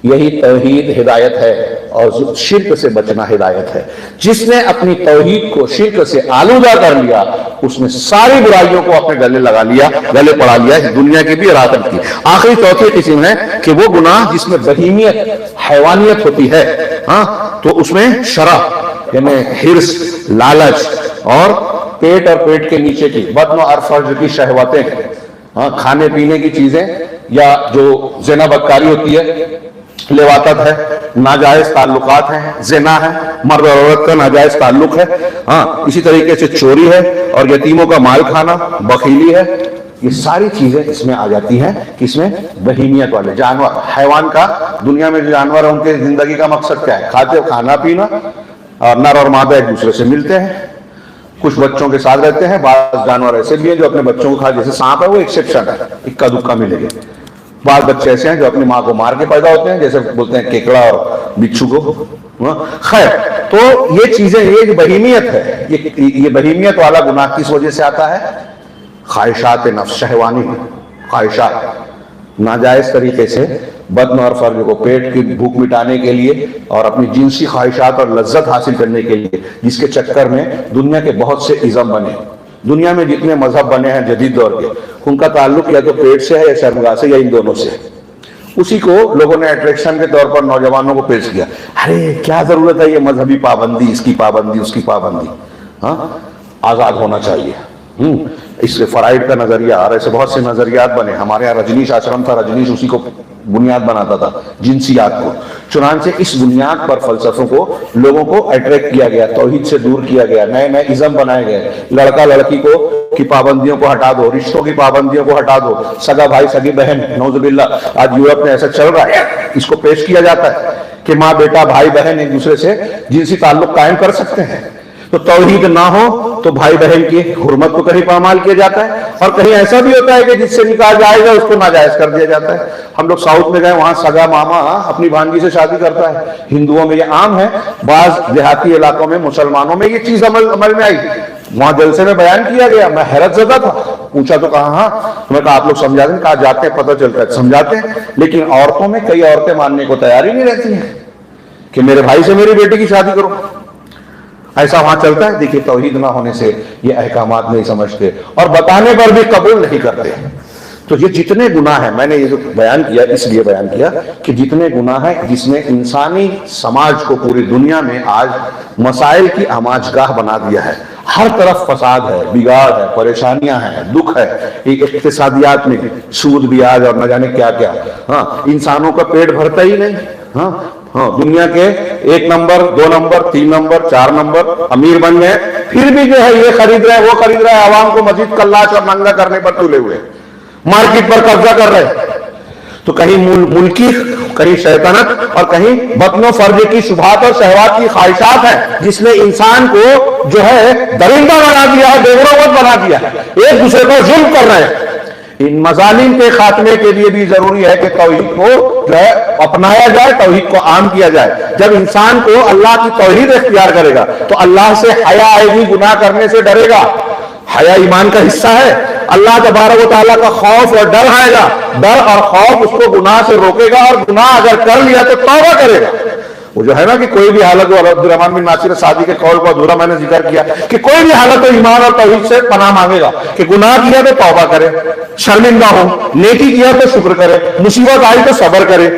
یہی توحید ہدایت ہے اور شرک سے بچنا ہدایت ہے. جس نے اپنی توحید کو شرک سے آلودہ کر لیا اس نے ساری برائیوں کو اپنے گلے لگا لیا، گلے پڑا لیا، دنیا کی بھی اور آخرت کی. آخری چوتھی قسم ہے کہ وہ گناہ جس میں بہیمیت، حیوانیت ہوتی ہے، ہاں تو اس میں شرح یعنی حرص، لالچ اور پیٹ اور پیٹ کے نیچے کی بدن اور فرج کی شہوتیں، ہاں کھانے پینے کی چیزیں، یا جو زنا بدکاری ہوتی ہے، لواطت ہے، ناجائز تعلقات ہیں، زنا ہے، مرد اور عورت کا ناجائز تعلق ہے، ہاں اسی طریقے سے چوری ہے اور یتیموں کا مال کھانا، بخیلی ہے. یہ ساری چیزیں اس میں آ جاتی ہیں کہ اس میں بہیمیت والے جانور، حیوان کا، دنیا میں جو جانور ہیں ان کے زندگی کا مقصد کیا ہے؟ کھانا پینا، اور نر اور مادہ ایک دوسرے سے ملتے ہیں، کچھ بچوں کے ساتھ رہتے ہیں. بعض جانور ایسے بھی ہیں جو اپنے بچوں کو کھا، جیسے سانپ ہے وہ ایکسیپشن ہے، اکا دکا ملے گا. بعض بچے ایسے ہیں جو اپنی ماں کو مار کے پیدا ہوتے ہیں، جیسے بولتے ہیں کیکڑا اور بچھو کو. خیر تو یہ چیزیں، یہ جو بہیمیت ہے، یہ بہیمیت والا گناہ کس وجہ سے آتا ہے؟ خواہشات نفس، شہوانی خواہشات، ناجائز طریقے سے بدن اور فرج کو پیٹ کی بھوک مٹانے کے لیے اور اپنی جنسی خواہشات اور لذت حاصل کرنے کے لیے، جس کے چکر میں دنیا کے بہت سے ازم بنے. دنیا میں جتنے مذہب بنے ہیں جدید دور کے، ان کا تعلق یا تو پیٹ سے ہے یا شرمگاہ سے، یا ان دونوں سے. اسی کو لوگوں نے اٹریکشن کے طور پر نوجوانوں کو پیش کیا. ارے کیا ضرورت ہے یہ مذہبی پابندی، اس کی پابندی، اس کی پابندی، ہاں آزاد ہونا چاہیے. اس سے فرائڈ کا نظریہ، اور ایسے بہت سے نظریات بنے. ہمارے یہاں رجنیش آشرم تھا، رجنیش اسی کو بنیاد بناتا تھا جنسیات کو. چنانچہ اس بنیاد پر فلسفوں کو لوگوں کو اٹریکٹ کیا گیا, توحید سے دور کیا گیا, نئے نئے ازم بنائے گئے. لڑکا لڑکی کو کی پابندیوں کو ہٹا دو, رشتوں کی پابندیوں کو ہٹا دو, سگا بھائی سگی بہن, نعوذ باللہ آج یورپ میں ایسا چل رہا ہے, اس کو پیش کیا جاتا ہے کہ ماں بیٹا بھائی بہن ایک دوسرے سے جنسی تعلق قائم کر سکتے ہیں. تو توحید نہ ہو تو بھائی بہن کی حرمت کو کہیں پامال کیا جاتا ہے, اور کہیں ایسا بھی ہوتا ہے کہ جس سے نکاح جائے گا اس کو ناجائز کر دیا جاتا ہے. ہم لوگ ساؤتھ میں گئے, وہاں سگا ماما اپنی بھانجی سے شادی کرتا ہے. ہندوؤں میں یہ عام ہے, بعض دیہاتی علاقوں میں مسلمانوں میں یہ چیز عمل میں آئی. وہاں جلسے میں بیان کیا گیا, میں حیرت زدہ تھا, پوچھا تو کہا ہاں, میں کہا آپ لوگ سمجھاتے ہیں, کہا جاتے ہیں پتہ چلتا ہے سمجھاتے ہیں, لیکن عورتوں میں کئی عورتیں ماننے کو تیار ہی نہیں رہتی ہیں کہ میرے بھائی سے میری بیٹی کی شادی کرو. ایسا وہاں چلتا ہے. دیکھیے توحید نہ ہونے سے یہ احکامات نہیں سمجھتے, اور بتانے پر بھی قبول نہیں کرتے. تو یہ جتنے گناہ ہیں, میں نے یہ جو بیان کیا اس لیے بیان کیا کہ جتنے گناہ ہیں جس نے انسانی سماج کو پوری دنیا میں آج مسائل کی آماج گاہ بنا دیا ہے. ہر طرف فساد ہے, بگاڑ ہے, پریشانیاں ہیں, دکھ ہے, اقتصادیات میں سود بیاج اور نہ جانے کیا کیا. ہاں, انسانوں کا پیٹ بھرتا ہی نہیں. ہاں ہاں, دنیا کے 1 نمبر 2 نمبر 3 نمبر 4 نمبر امیر بن گئے, پھر بھی جو ہے یہ خرید رہے وہ خرید رہے, عوام کو مزید کلاش اور ننگا کرنے پر تلے ہوئے, مارکیٹ پر قبضہ کر رہے. تو کہیں ملکی, کہیں شیطنت, اور کہیں بطن و فرج کی شبہات اور شہوات کی خواہشات ہیں جس نے انسان کو جو ہے درندہ بنا دیا ہے, بےغروت بنا دیا ہے, ایک دوسرے پر ظلم کر رہے ہیں. ان مظالم کے خاتمے کے لیے بھی ضروری ہے کہ توحید کو جو ہے اپنایا جائے, توحید کو عام کیا جائے. جب انسان کو اللہ کی توحید اختیار کرے گا تو اللہ سے حیا آئے گی, گناہ کرنے سے ڈرے گا. حیا ایمان کا حصہ ہے. اللہ تبارک و تعالیٰ کا خوف اور ڈر آئے گا, ڈر اور خوف اس کو گناہ سے روکے گا, اور گناہ اگر کر لیا تو توبہ کرے گا. وہ جو ہے نا کہ کوئی بھی حالت, عبد الرحمن بن ناصر سعدی کے قول کو ادھورا میں نے ذکر کیا کہ کوئی بھی حالت ایمان اور توحید سے پناہ مانگے گا کہ گناہ کیا تو توبہ کرے, شرمندہ ہو, نیکی کیا تو شکر کرے, مصیبت آئی تو صبر کرے.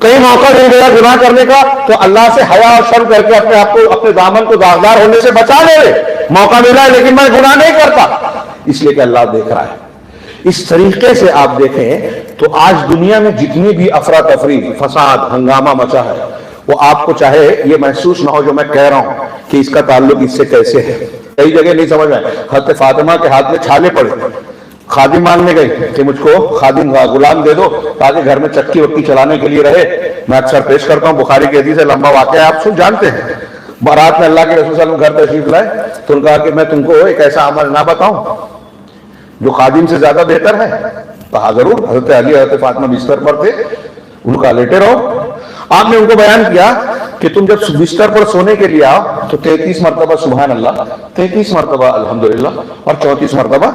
کہیں موقع مل گیا گناہ کرنے کا تو اللہ سے حیا اور شرم کر کے اپنے آپ کو, اپنے دامن کو داغدار ہونے سے بچا لے. موقع ملا ہے لیکن میں گناہ نہیں کرتا, اس لیے کہ اللہ دیکھ رہا ہے. اس طریقے سے آپ دیکھیں تو آج دنیا میں جتنی بھی افراتفری, فساد, ہنگامہ مچا ہے, وہ آپ کو چاہے یہ محسوس نہ ہو جو میں کہہ رہا ہوں کہ اس کا تعلق اس سے کیسے ہے. کئی جگہ نہیں سمجھ آئے. حضرت فاطمہ کے ہاتھ میں چھالے پڑے, خادم مانگنے گئی کہ مجھ کو خادم غلام دے دو تاکہ گھر میں چکی وکی چلانے کے لیے رہے. میں اکثر پیش کرتا ہوں, بخاری کی حدیث ہے, لمبا واقعہ ہے, آپ سن جانتے ہیں. بارات میں اللہ کے رسول صلی اللہ علیہ وسلم گھر تشریف لائے تو انہوں نے کہا کہ میں تم کو ایک ایسا عمل نہ بتاؤں جو خادم سے زیادہ بہتر ہے. کہا ضرور. حضرت علی حضرت فاطمہ بستر پر تھے, ان کا لیٹے رہو. آپ نے ان کو بیان کیا کہ تم جب بستر پر سونے کے لیے آؤ تو 33 مرتبہ سبحان اللہ, 33 مرتبہ الحمدللہ, اور 34 مرتبہ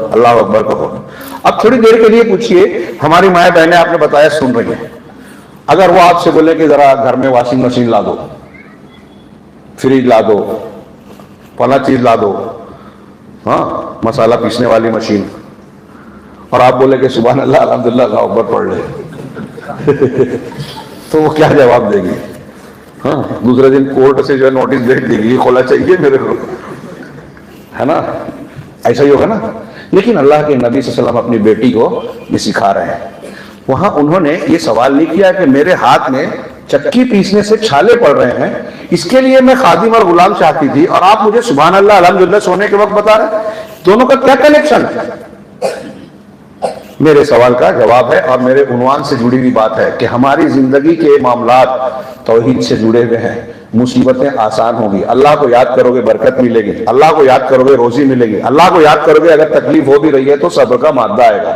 اللہ اکبر کہو. اب تھوڑی دیر کے لیے پوچھئے, ہماری مائیں بہنیں آپ نے بتایا سن رہی ہیں, اگر وہ آپ سے بولے کہ ذرا گھر میں واشنگ مشین لا دو, فریج لا دو, فلاں چیز لا دو, ہاں مسالہ پیسنے والی مشین, اور آپ بولے کہ سبحان اللہ الحمدللہ اللہ اکبر پڑھ لے, تو وہ کیا جواب دے گی؟ ہاں, دوسرے دن کورٹ سے جو ہے نوٹس بھیج دے گی, کھولا چاہیے میرے کو, ہے نا, ایسا ہی ہوگا نا. لیکن اللہ کے نبی صلی اللہ علیہ وسلم اپنی بیٹی کو یہ سکھا رہے ہیں. وہاں انہوں نے یہ سوال نہیں کیا کہ میرے ہاتھ میں چکی پیسنے سے چھالے پڑ رہے ہیں, اس کے لیے میں خادم اور غلام چاہتی تھی, اور آپ مجھے سبحان اللہ الحمدللہ سونے کے وقت بتا رہے ہیں. دونوں کا کیا کنیکشن ہے؟ میرے سوال کا جواب ہے اور میرے عنوان سے جڑی ہوئی بات ہے کہ ہماری زندگی کے معاملات توحید سے جڑے ہوئے ہیں. مصیبتیں آسان ہوں گی, اللہ کو یاد کرو گے برکت ملے گی, اللہ کو یاد کرو گے روزی ملے گی, اللہ کو یاد کرو گے اگر تکلیف ہو بھی رہی ہے تو صبر کا مادہ آئے گا,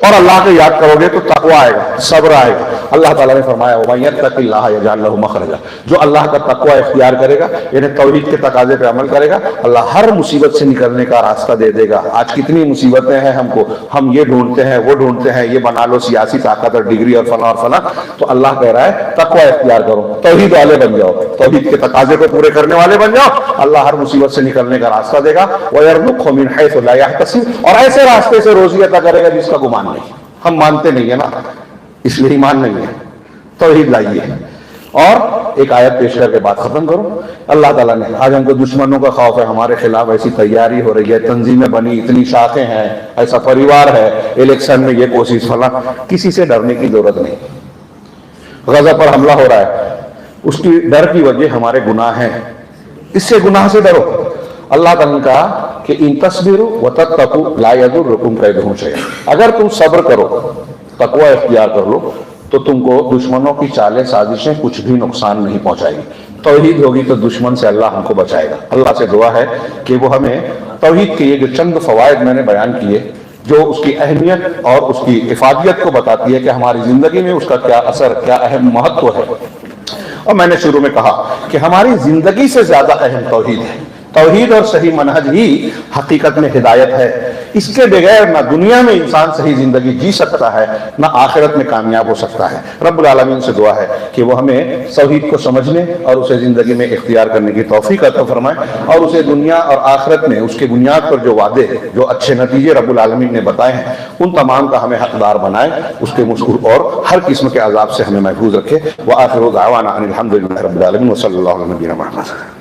اور اللہ کو یاد کرو گے تو تقوی آئے گا, صبر آئے گا. اللہ تعالیٰ نے فرمایا وَمَن يَتَّقِ اللَّهَ يَجْعَل لَهُ مَخْرَجًا, جو اللہ کا تقوی اختیار کرے گا, یعنی توحید کے تقاضے پہ عمل کرے گا, اللہ ہر مصیبت سے نکلنے کا راستہ دے دے گا. آج کتنی مصیبتیں ہیں ہم کو, ہم یہ ڈھونڈتے ہیں وہ ڈھونڈتے ہیں, یہ بنا لو سیاسی طاقت اور ڈگری اور فلاں اور فلاں, تو اللہ کہہ رہا ہے تقوی اختیار کرو, توحید والے بن جاؤ, توحید کے تقاضے کو پورے کرنے والے بن جاؤ, اللہ ہر مصیبت سے نکلنے کا راستہ دے گا. وَيَرْزُقْهُ مِنْ حَيْثُ لَا يَحْتَسِبُ, اور ایسے راستے سے روزی عطا کرے گا جس کا گمان نہیں. ہم مانتے نہیں ہے نا, اس لیے ایمان نہیں ہے. توحید لائیے, اور ایک آیت پیش کر کے بات ختم کروں. اللہ تعالیٰ نے آج ہم کو دشمنوں کا خوف ہے, ہمارے خلاف ایسی تیاری ہو رہی ہے, تنظیمیں بنی, اتنی شاخیں ہیں, ایسا پریوار ہے, الیکشن میں یہ کوشش فلاں. کسی سے ڈرنے کی ضرورت نہیں. غزہ پر حملہ ہو رہا ہے, اس کی ڈر کی وجہ ہمارے گناہ ہیں, اس سے گناہ سے ڈرو. اللہ تعالیٰ نے کہا کہ ان تصبروا وتتقوا لا یضرکم کیدہم شیئا, اگر تم صبر کرو, تقوی اختیار کر لو, تو تم کو دشمنوں کی چالیں سازشیں کچھ بھی نقصان نہیں پہنچائے گی. توحید ہوگی تو دشمن سے اللہ ہم کو بچائے گا. اللہ سے دعا ہے کہ وہ ہمیں توحید کے یہ جو چند فوائد میں نے بیان کیے, جو اس کی اہمیت اور اس کی افادیت کو بتاتی ہے کہ ہماری زندگی میں اس کا کیا اثر, کیا اہم مہتو ہے. اور میں نے شروع میں کہا کہ ہماری زندگی سے زیادہ اہم توحید ہے. توحید اور صحیح منہج ہی حقیقت میں ہدایت ہے. اس کے بغیر نہ دنیا میں انسان صحیح زندگی جی سکتا ہے, نہ آخرت میں کامیاب ہو سکتا ہے. رب العالمین سے دعا ہے کہ وہ ہمیں توحید کو سمجھنے اور اسے زندگی میں اختیار کرنے کی توفیق عطا فرمائے, اور اسے دنیا اور آخرت میں اس کے بنیاد پر جو وعدے, جو اچھے نتیجے رب العالمین نے بتائے ہیں, ان تمام کا ہمیں حقدار بنائے. اس کے مشکور اور ہر قسم کے عذاب سے ہمیں محفوظ رکھے. وآخر دعوانا ان الحمدللہ رب العالمین وصلی اللہ علیہ نبینا محمد.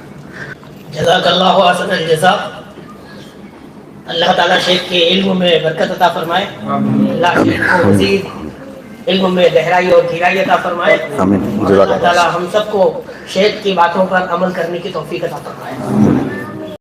جزاک اللہ احسن الجزاء. اللہ تعالیٰ شیخ کے علم میں برکت عطا فرمائے, اللہ شیخ کو مزید علم میں گہرائی اور گہرائی عطا فرمائے. اللہ تعالیٰ ہم سب کو شیخ کی باتوں پر عمل کرنے کی توفیق عطا فرمائے.